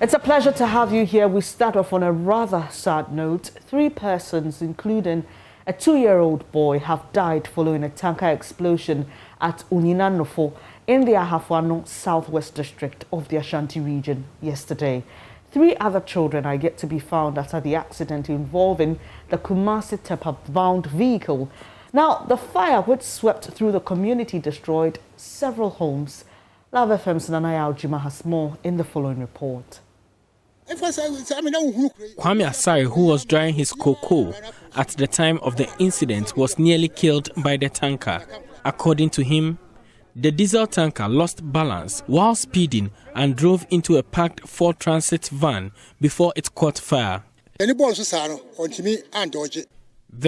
It's a pleasure to have you here. We start off on a rather sad note. 3 persons, including a 2-year-old boy, have died following a tanker explosion at Uninanofo in the Ahafwano Southwest District of the Ashanti region yesterday. 3 other children are yet to be found after the accident involving the Kumasi Tepa-bound vehicle. Now, the fire which swept through the community destroyed several homes. Love FM's Nanaya Ojima has more in the following report. Kwame Asare, who was drying his cocoa at the time of the incident, was nearly killed by the tanker. According to him, the diesel tanker lost balance while speeding and drove into a parked Ford Transit van before it caught fire. The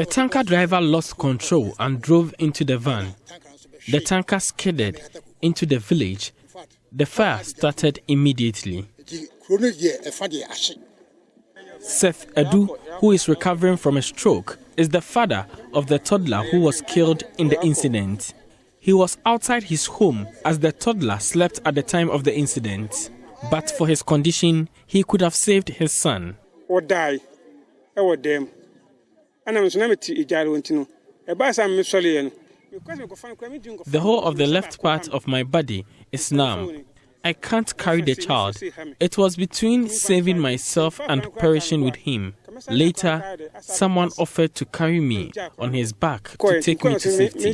tanker driver lost control and drove into the van. The tanker skidded into the village. The fire started immediately. Seth Edu, who is recovering from a stroke, is the father of the toddler who was killed in the incident. He was outside his home as the toddler slept at the time of the incident. But for his condition, he could have saved his son. The whole of the left part of my body is numb. I can't carry the child. It was between saving myself and perishing with him. Later, someone offered to carry me on his back to take me to safety.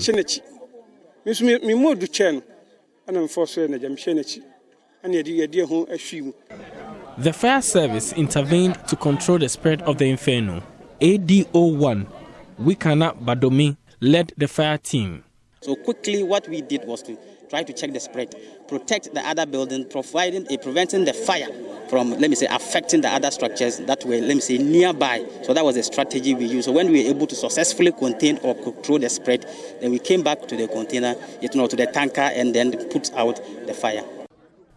The fire service intervened to control the spread of the inferno. ADO1, Wikana Badomi, led the fire team. So quickly what we did was to try to check the spread, protect the other building, preventing the fire from, affecting the other structures that were, nearby. So that was the strategy we used. So when we were able to successfully contain or control the spread, then we came back to the container, to the tanker, and then put out the fire.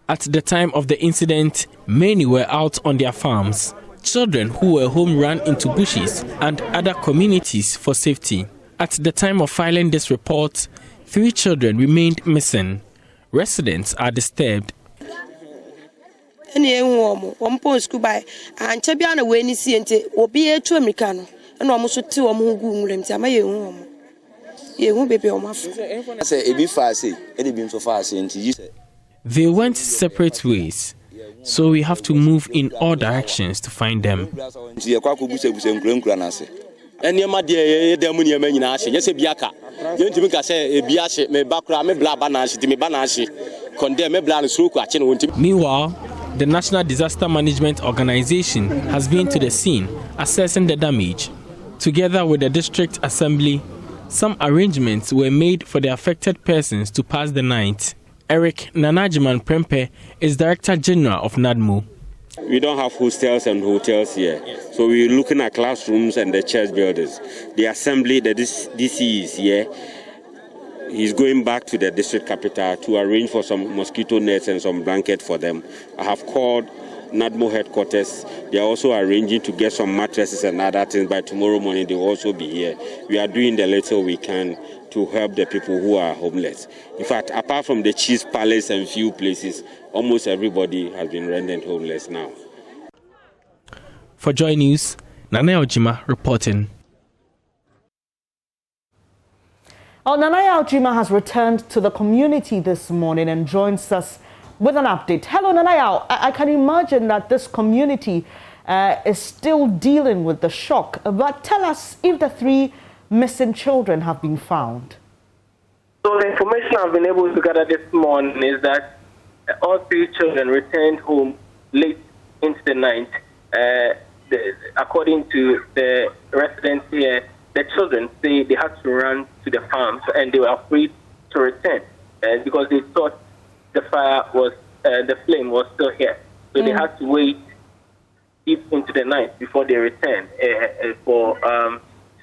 At the time of the incident, many were out on their farms. Children who were home ran into bushes and other communities for safety. At the time of filing this report, 3 children remained missing. Residents are disturbed. The They went separate ways, so we have to move in all directions to find them. Meanwhile, the National Disaster Management Organization has been to the scene assessing the damage. Together with the District Assembly, some arrangements were made for the affected persons to pass the night. Eric Nanajiman Prempe is Director General of NADMO. We don't have hostels and hotels here. So we're looking at classrooms and the church buildings. The assembly, the DC is here. He's going back to the district capital to arrange for some mosquito nets and some blankets for them. I have called NADMO headquarters. They are also arranging to get some mattresses and other things. By tomorrow morning, they will also be here. We are doing the little we can to help the people who are homeless. In fact, apart from the Cheese Palace and few places, almost everybody has been rendered homeless now. For JoyNews, Nanaya Ojima reporting. Nanaya Ojima has returned to the community this morning and joins us with an update. Hello, Nanaya. I can imagine that this community is still dealing with the shock, but tell us if the 3 missing children have been found. So the information I've been able to gather this morning is that all 3 children returned home late into the night. According to the residents here, the children say they had to run to the farms and they were afraid to return because they thought the flame was still here. So they had to wait deep into the night before they returned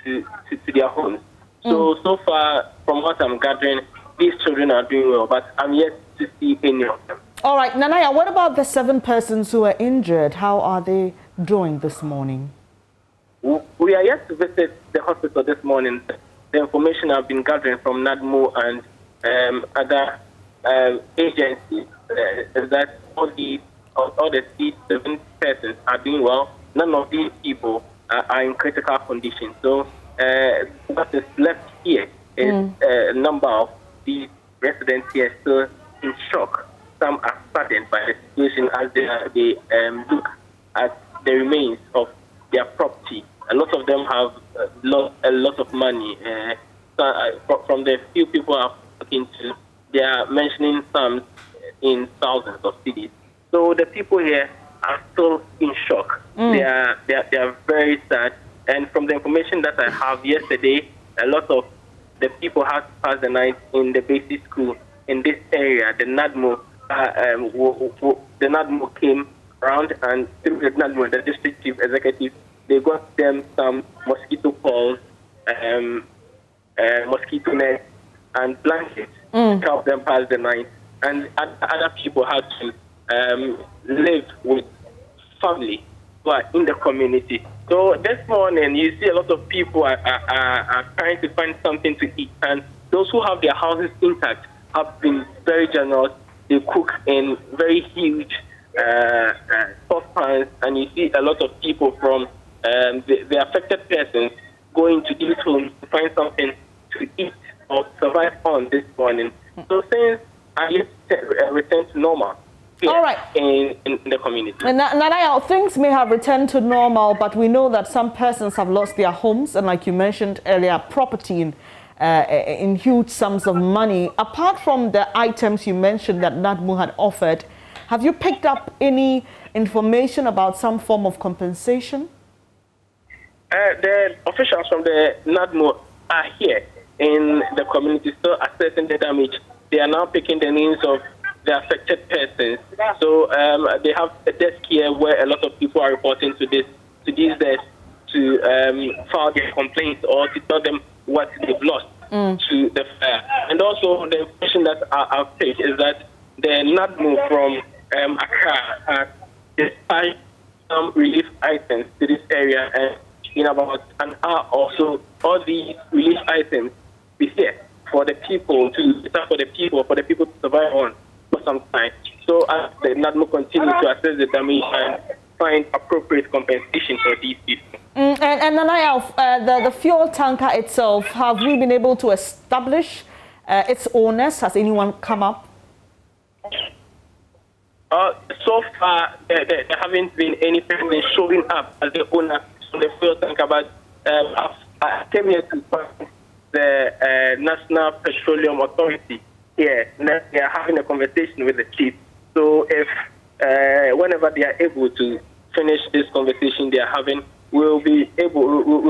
to their homes. So far, from what I'm gathering, these children are doing well, but I'm yet to see any of them. All right, Nanaya, what about the 7 persons who are injured? How are they doing this morning? We are yet to visit the hospital this morning. The information I've been gathering from NADMO and other agencies is that all the all the 7 persons are doing well. None of these people are in critical condition. So what is left here is a number of these residents here still in shock. Some are saddened by the situation as they look at the remains of their property. A lot of them have lost a lot of money. From the few people I've spoken to, they are mentioning sums in thousands of cedis. So the people here are still in shock. They are very sad. And from the information that I have yesterday, a lot of the people had passed the night in the basic school in this area. The NADMO, the NADMO came around, and through the NADMO, the district chief executive, they got them some mosquito balls, mosquito nets, and blankets to help them pass the night. And other people had to live with family who are in the community. So this morning, you see a lot of people are trying to find something to eat. And those who have their houses intact have been very generous. They cook in very huge saucepans. And you see a lot of people from the affected persons going to these homes to find something to eat or survive on this morning. So things are yet to return to normal. All right. In the community. Nanaya, things may have returned to normal, but we know that some persons have lost their homes and, like you mentioned earlier, property in huge sums of money. Apart from the items you mentioned that NADMO had offered, have you picked up any information about some form of compensation? The officials from the NADMO are here in the community, still assessing the damage. They are now picking the names of the affected persons. So they have a desk here where a lot of people are reporting to these desks to file their complaints or to tell them what they've lost to the fire. And also the information that I've picked is that the NADMO from Accra has dispatched some relief items to this area, and in about an hour or so, all these relief items be here for the people to survive on for some time. So as the NADMO continue to assess the damage and find appropriate compensation for these people. And Nanaya, the fuel tanker itself, have we been able to establish its owners? Has anyone come up? So far, there haven't been any person showing up as the owner of the fuel tanker, but I came here to find the National Petroleum Authority here. They are having a conversation with the chief. So if whenever they are able to finish this conversation they are having, we'll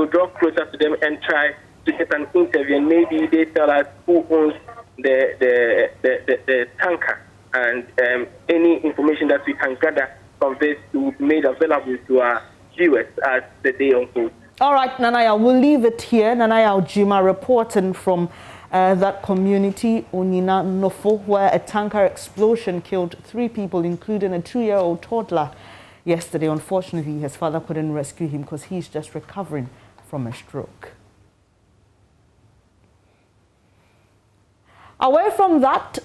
draw closer to them and try to get an interview. And maybe they tell us who owns the tanker, and any information that we can gather from this will be made available to our viewers as the day unfolds. All right, Nanaya, we'll leave it here. Nanaya Ojima reporting from that community, Onyina Nofo, where a tanker explosion killed 3 people, including a 2-year-old toddler yesterday. Unfortunately, his father couldn't rescue him because he's just recovering from a stroke. Away from that,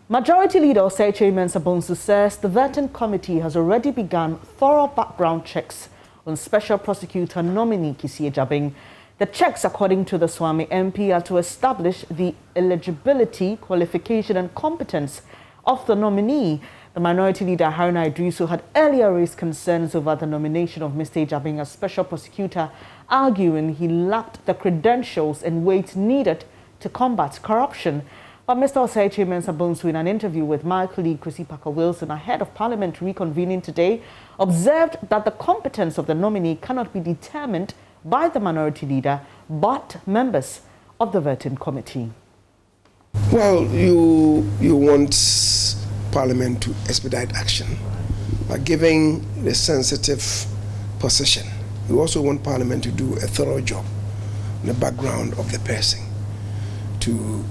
Majority Leader Osei Mensah-Bonsu says the vetting committee has already begun thorough background checks on Special Prosecutor nominee Kisie Jabing. The checks, according to the Swami MP, are to establish the eligibility, qualification and competence of the nominee. The Minority Leader Haruna Idrisu had earlier raised concerns over the nomination of Mr. Jabing as Special Prosecutor, arguing he lacked the credentials and weight needed to combat corruption. But Mr. Osei Mensah-Bonsu, in an interview with my colleague Chrissy Parker-Wilson ahead of Parliament reconvening today, observed that the competence of the nominee cannot be determined by the Minority Leader, but members of the vetting committee. Well, you want Parliament to expedite action by giving the sensitive position. You also want Parliament to do a thorough job in the background of the person to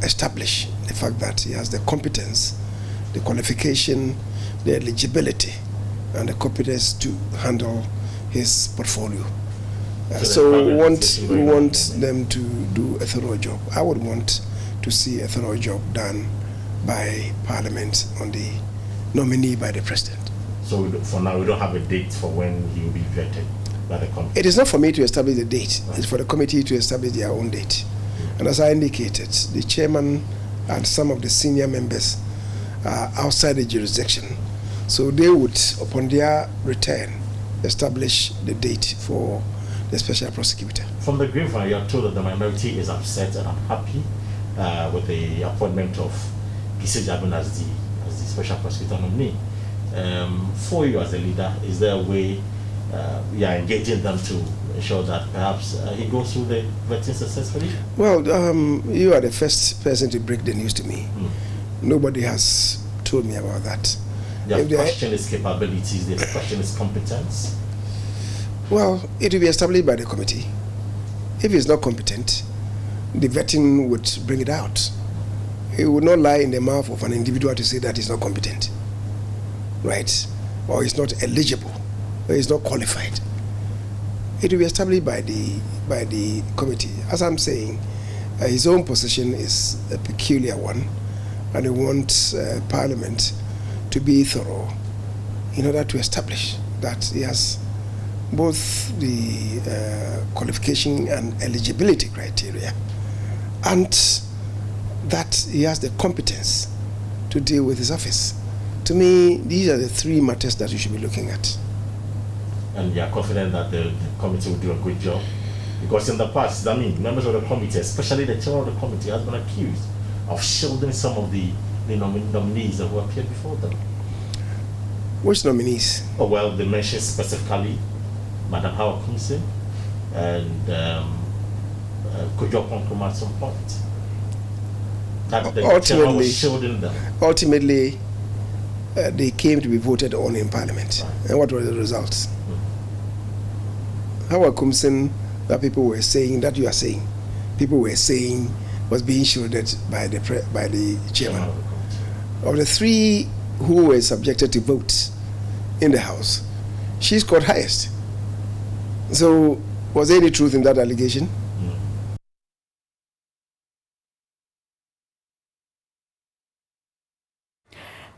establish the fact that he has the competence, the qualification, the eligibility, and the competence to handle his portfolio. So we want them to do a thorough job. I would want to see a thorough job done by Parliament on the nominee by the President. So for now, we don't have a date for when he will be vetted by the committee. It is not for me to establish the date. It's for the committee to establish their own date. And as I indicated, the chairman and some of the senior members are outside the jurisdiction. So they would, upon their return, establish the date for the special prosecutor. From the grapevine, you are told that the minority is upset and unhappy with the appointment of Gise Jabin as the special prosecutor nominee. For you as a leader, is there a way you are engaging them to ensure that perhaps he goes through the vetting successfully? Well, you are the first person to break the news to me. Nobody has told me about that. The question is capabilities, the question is competence. Well, it will be established by the committee. If he's not competent, the vetting would bring it out. It would not lie in the mouth of an individual to say that he's not competent, right? Or he's not eligible, or he's not qualified. It will be established by the committee. As I'm saying, his own position is a peculiar one, and he wants Parliament to be thorough in order to establish that he has both the qualification and eligibility criteria, and that he has the competence to deal with his office. To me, these are the three matters that you should be looking at. And you are confident that the committee will do a good job? Because in the past, I mean, members of the committee, especially the chair of the committee, has been accused of shielding some of the nominees who appeared before them. Which nominees? Oh, well, they mentioned specifically Madam Howard Kumsin and Kojo Ponkroma at some point. That the chairman was shielding them. Ultimately, they came to be voted on in Parliament. Right. And what were the results? Howard Kumsin, that people were saying, that you are saying, people were saying was being shielded by the chairman. Of the three who were subjected to votes in the House, she scored highest. So, was there any truth in that allegation?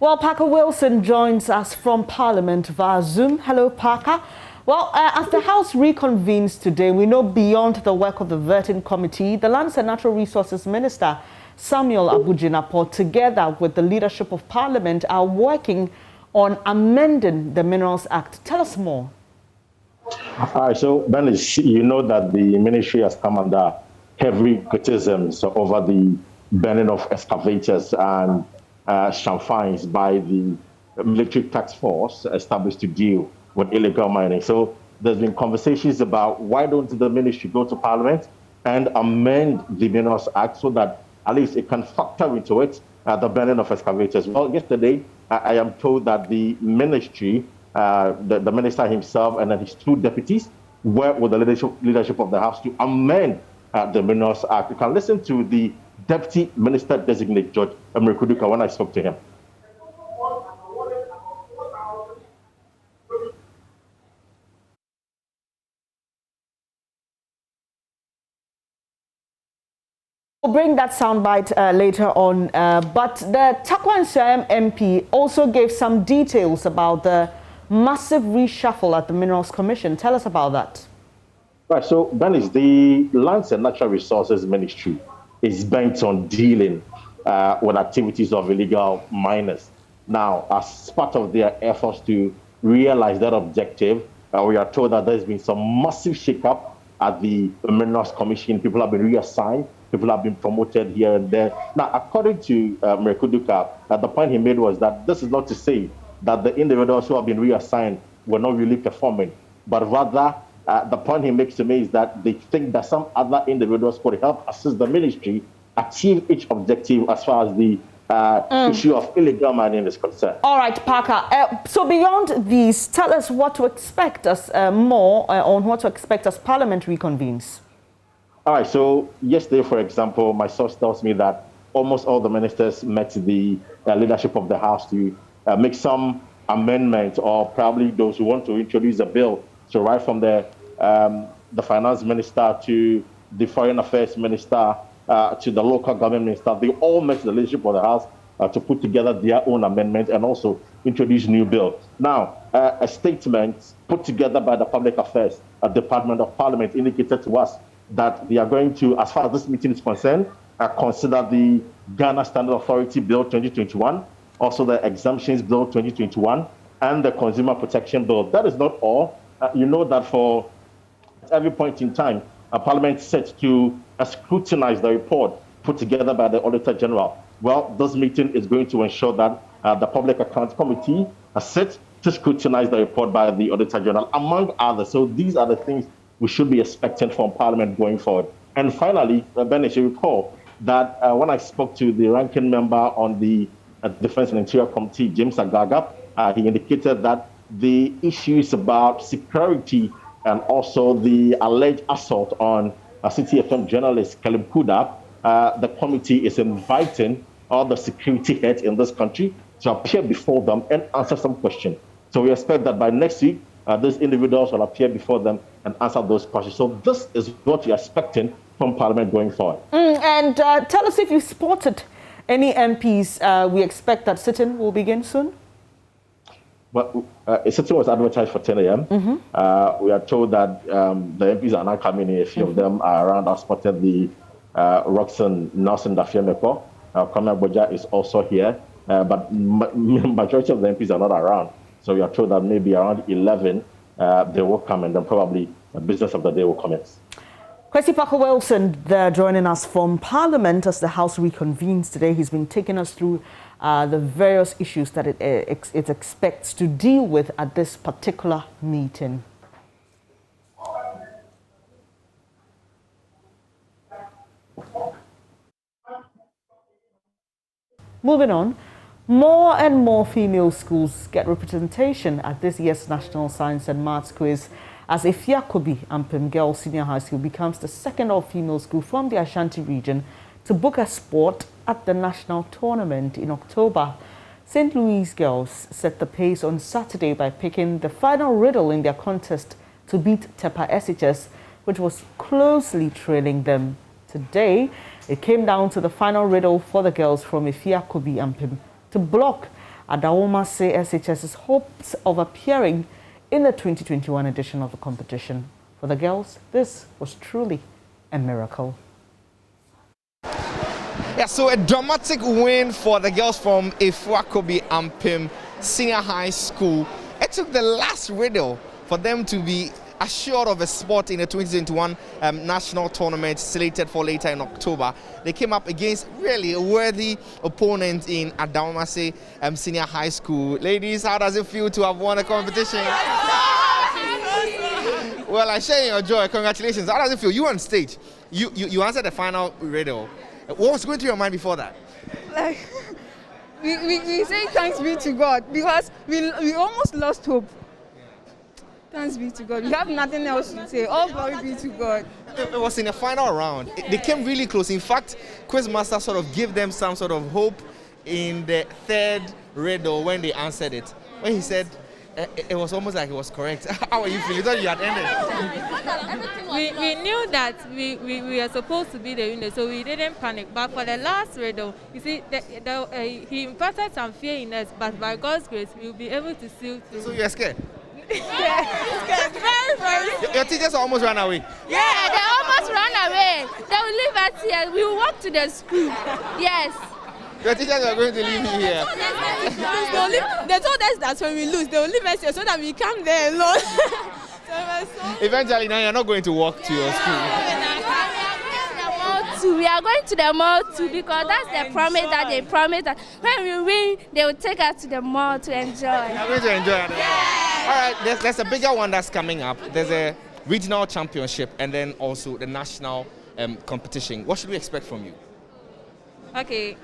Well, Parker Wilson joins us from Parliament via Zoom. Hello, Parker. Well, as the House reconvenes today, we know beyond the work of the vetting committee, the Lands and Natural Resources Minister, Samuel Abujinapo, together with the leadership of Parliament, are working on amending the Minerals Act. Tell us more. All right, so Benis, you know that the ministry has come under heavy criticisms over the burning of excavators and fines by the military task force established to deal with illegal mining. So there's been conversations about why don't the ministry go to Parliament and amend the Minerals Act so that at least it can factor into it the burning of excavators. Well, yesterday I am told that the ministry, the minister himself and then his two deputies worked with the leadership of the House to amend the Minerals Act. You can listen to the Deputy Minister Designate George Emrekuduka when I spoke to him. We'll bring that soundbite later on, but the Takwan Siam MP also gave some details about the massive reshuffle at the Minerals Commission. Tell us about that. Right, so Benis, the Lands and Natural Resources Ministry is bent on dealing with activities of illegal miners. Now, as part of their efforts to realize that objective, we are told that there's been some massive shakeup at the Minerals Commission. People have been reassigned. People have been promoted here and there. Now, according to Mrekuduka, the point he made was that this is not to say that the individuals who have been reassigned were not really performing, but rather the point he makes to me is that they think that some other individuals could help assist the ministry achieve each objective as far as the issue of illegal mining is concerned. All right, Parker. So beyond these, tell us what to expect us more on what to expect as Parliament reconvenes. All right, so yesterday, for example, my source tells me that almost all the ministers met the leadership of the House to make some amendments, or probably those who want to introduce a bill. So right from the finance minister to the foreign affairs minister to the local government minister, they all met the leadership of the House to put together their own amendment and also introduce new bill. Now, a statement put together by the Public Affairs Department of Parliament indicated to us that they are going to, as far as this meeting is concerned, consider the Ghana Standard Authority Bill 2021, also the Exemptions Bill 2021, and the Consumer Protection Bill. That is not all. You know that for every point in time, Parliament is set to scrutinize the report put together by the Auditor General. Well, this meeting is going to ensure that the Public Accounts Committee is set to scrutinize the report by the Auditor General, among others. So these are the things we should be expecting from Parliament going forward. And finally, Ben, you recall that when I spoke to the ranking member on the Defense and Interior Committee, James Agaga, he indicated that the issues about security and also the alleged assault on City FM journalist Kalim Kuda, the committee is inviting all the security heads in this country to appear before them and answer some questions. So we expect that by next week, these individuals will appear before them and answer those questions. So this is what we are expecting from Parliament going forward. And tell us if you spotted any MPs. We expect that sitting will begin soon. Well, a sitting was advertised for 10 a.m. We are told that the MPs are now coming in. A few of them are around. I spotted the Roxanne Nelson Dafiemeko. Kwame Boja is also here. But majority of the MPs are not around. So we are told that maybe around 11 they will come, and then probably the business of the day will commence. Kwesi Parker Wilson there joining us from Parliament as the House reconvenes today. He's been taking us through the various issues that it expects to deal with at this particular meeting. Moving on, more and more female schools get representation at this year's National Science and Maths Quiz, as Efiakobi Ampem Girls Senior High School becomes the second all-female school from the Ashanti region to book a spot at the national tournament in October. St. Louis girls set the pace on Saturday by picking the final riddle in their contest to beat Tepa SHS, which was closely trailing them. Today, it came down to the final riddle for the girls from Efiakobi Ampem to block Adawomase SHS's hopes of appearing in the 2021 edition of the competition. For the girls, this was truly a miracle. Yeah, so a dramatic win for the girls from Efiakobi Ampem Senior High School. It took the last riddle for them to be assured of a spot in the 2021 national tournament slated for later in October. They came up against really a worthy opponent in Adawomase Senior High School. Ladies, how does it feel to have won a competition? Well, I share your joy. Congratulations. How does it feel? You were on stage. You answered the final riddle. What was going through your mind before that? Like, we say thanks be to God, because we almost lost hope. Thanks be to God. We have nothing else to say. All glory be to God. It was in the final round. They came really close. In fact, Quizmaster sort of gave them some sort of hope in the third riddle when they answered it. When he said, it was almost like it was correct. How are you feeling? You thought you had ended. We knew that we were supposed to be the winner, so we didn't panic. But for the last riddle, you see, he imparted some fear in us, but by God's grace, we'll be able to seal through. So you're scared? Yeah, very. Your teachers almost ran away. Yeah, they almost ran away. They will leave us here. We will walk to the school. Yes. Your teachers are going to leave me here. They told us that when we lose, they will leave us here so that we come there alone. Eventually, now you're not going to walk to your school. We are going to the mall too, because that's the promise that they promised that when we win, they will take us to the mall to enjoy. You're going to enjoy it. Yeah. All right, there's a bigger one that's coming up. There's a regional championship and then also the national competition. What should we expect from you? Okay,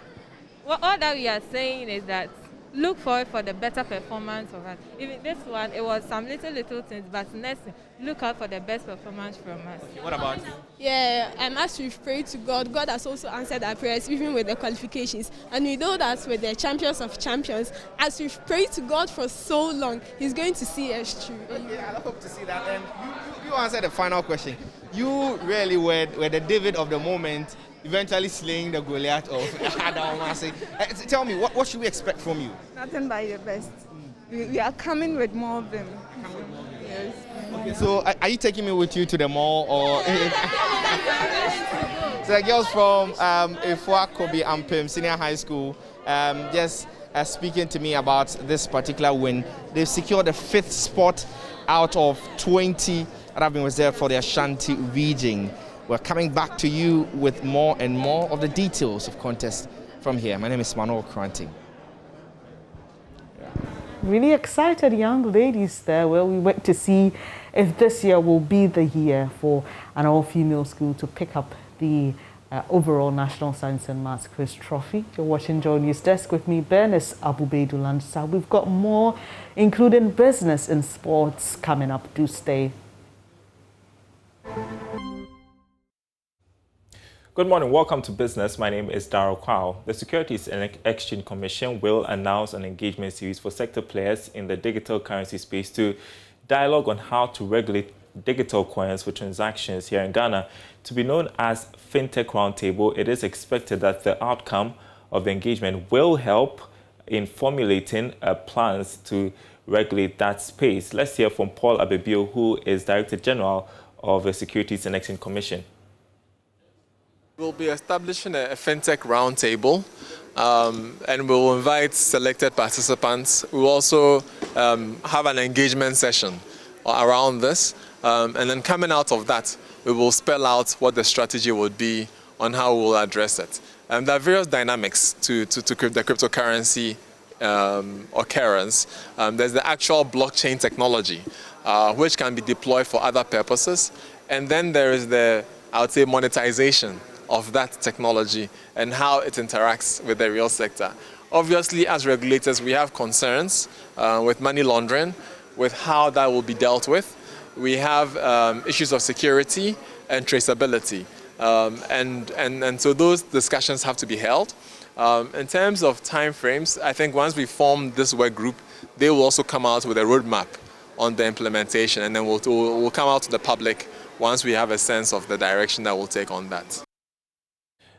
all that we are saying is that look forward for the better performance of us. Even this one, it was some little things, but next, look out for the best performance from us. Okay, what about you? Yeah, as we've prayed to God, God has also answered our prayers, even with the qualifications. And we know that with the champions of champions, as we've prayed to God for so long, He's going to see us through. Yeah, I hope to see that. And you answered the final question. You really were the David of the moment. eventually slaying the Goliath of Adamasi. Tell me, what should we expect from you? Nothing but the best. We are coming with more of them. Yes. Okay, so are you taking me with you to the mall or? So the girls from Ifua Kobi Ampim Senior High School just speaking to me about this particular win. They've secured the 5th spot out of 20 that have been reserved for the Ashanti region. We're coming back to you with more and more of the details of contest from here. My name is Manuel Kranting. Really excited young ladies there. Well, we wait to see if this year will be the year for an all-female school to pick up the overall National Science and Maths Quiz Trophy. You're watching JoyNews Desk with me, Bernice Abubedulansa. We've got more, including business and sports, coming up. Do stay. Good morning. Welcome to Business. My name is Darryl Kwao. The Securities and Exchange Commission will announce an engagement series for sector players in the digital currency space to dialogue on how to regulate digital coins for transactions here in Ghana. To be known as FinTech Roundtable, it is expected that the outcome of the engagement will help in formulating plans to regulate that space. Let's hear from Paul Abebio, who is Director General of the Securities and Exchange Commission. We'll be establishing a FinTech roundtable, and we'll invite selected participants. We'll also have an engagement session around this, and then coming out of that, we will spell out what the strategy would be on how we'll address it. There are various dynamics to the cryptocurrency occurrence. There's the actual blockchain technology, which can be deployed for other purposes, and then there is the, I would say, monetization of that technology and how it interacts with the real sector. Obviously, as regulators, we have concerns with money laundering, with how that will be dealt with. We have issues of security and traceability. And so those discussions have to be held. In terms of timeframes, I think once we form this work group, they will also come out with a roadmap on the implementation, and then we'll come out to the public once we have a sense of the direction that we'll take on that.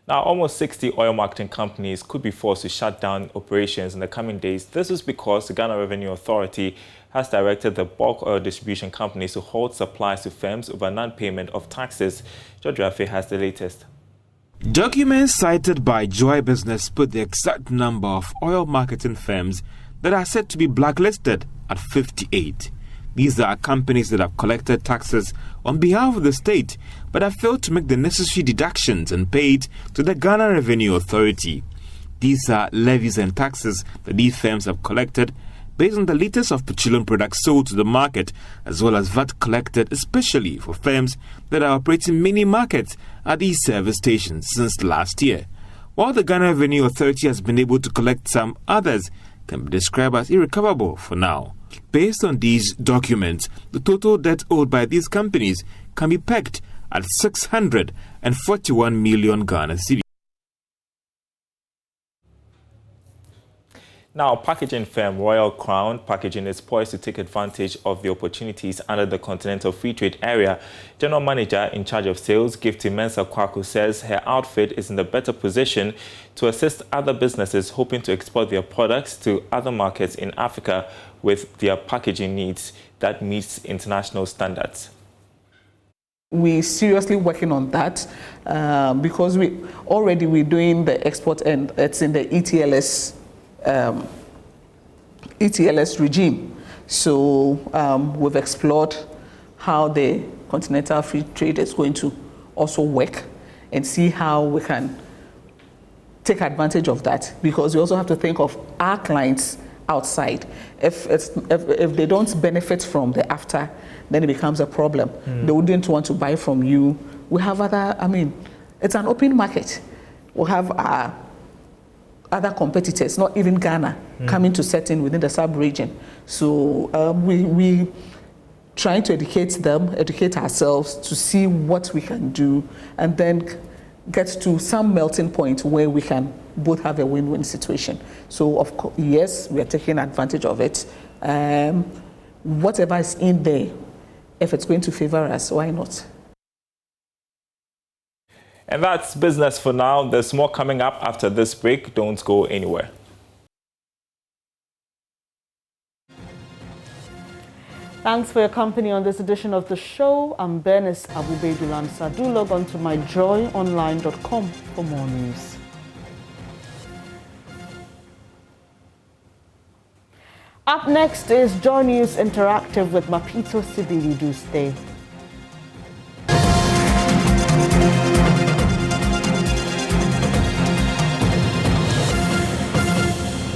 Now, almost 60 oil marketing companies could be forced to shut down operations in the coming days. This is because the Ghana Revenue Authority has directed the bulk oil distribution companies to halt supplies to firms over non-payment of taxes. George Rafe has the latest. Documents cited by Joy Business put the exact number of oil marketing firms that are said to be blacklisted at 58. These are companies that have collected taxes on behalf of the state but have failed to make the necessary deductions and paid to the Ghana Revenue Authority. These are levies and taxes that these firms have collected based on the liters of petroleum products sold to the market, as well as VAT collected especially for firms that are operating mini markets at these service stations since last year. While the Ghana Revenue Authority has been able to collect some, others can be described as irrecoverable for now. Based on these documents, the total debt owed by these companies can be pegged at 641 million Ghana cedis. Now, packaging firm Royal Crown Packaging is poised to take advantage of the opportunities under the Continental Free Trade Area. General Manager in charge of sales, Gifty Mensah Kwaku, says her outfit is in a better position to assist other businesses hoping to export their products to other markets in Africa with their packaging needs that meets international standards. We're seriously working on that because we're doing the export, and it's in the ETLS regime. So we've explored how the Continental Free Trade is going to also work and see how we can take advantage of that, because we also have to think of our clients outside. If they don't benefit from the after, then it becomes a problem. They wouldn't want to buy from you. We have it's an open market. We have other competitors, not even Ghana, coming to set in within the sub-region. So we trying to educate ourselves to see what we can do, and then get to some melting point where we can both have a win-win situation. So of course, yes, we are taking advantage of it. Whatever is in there, if it's going to favor us, why not? And that's business for now. There's more coming up after this break. Don't go anywhere. Thanks for your company on this edition of the show. I'm Bernice Abubedulansa. Do log on to myjoyonline.com for more news. Up next is JoyNews Interactive with Mapito Sibilidu. Stay.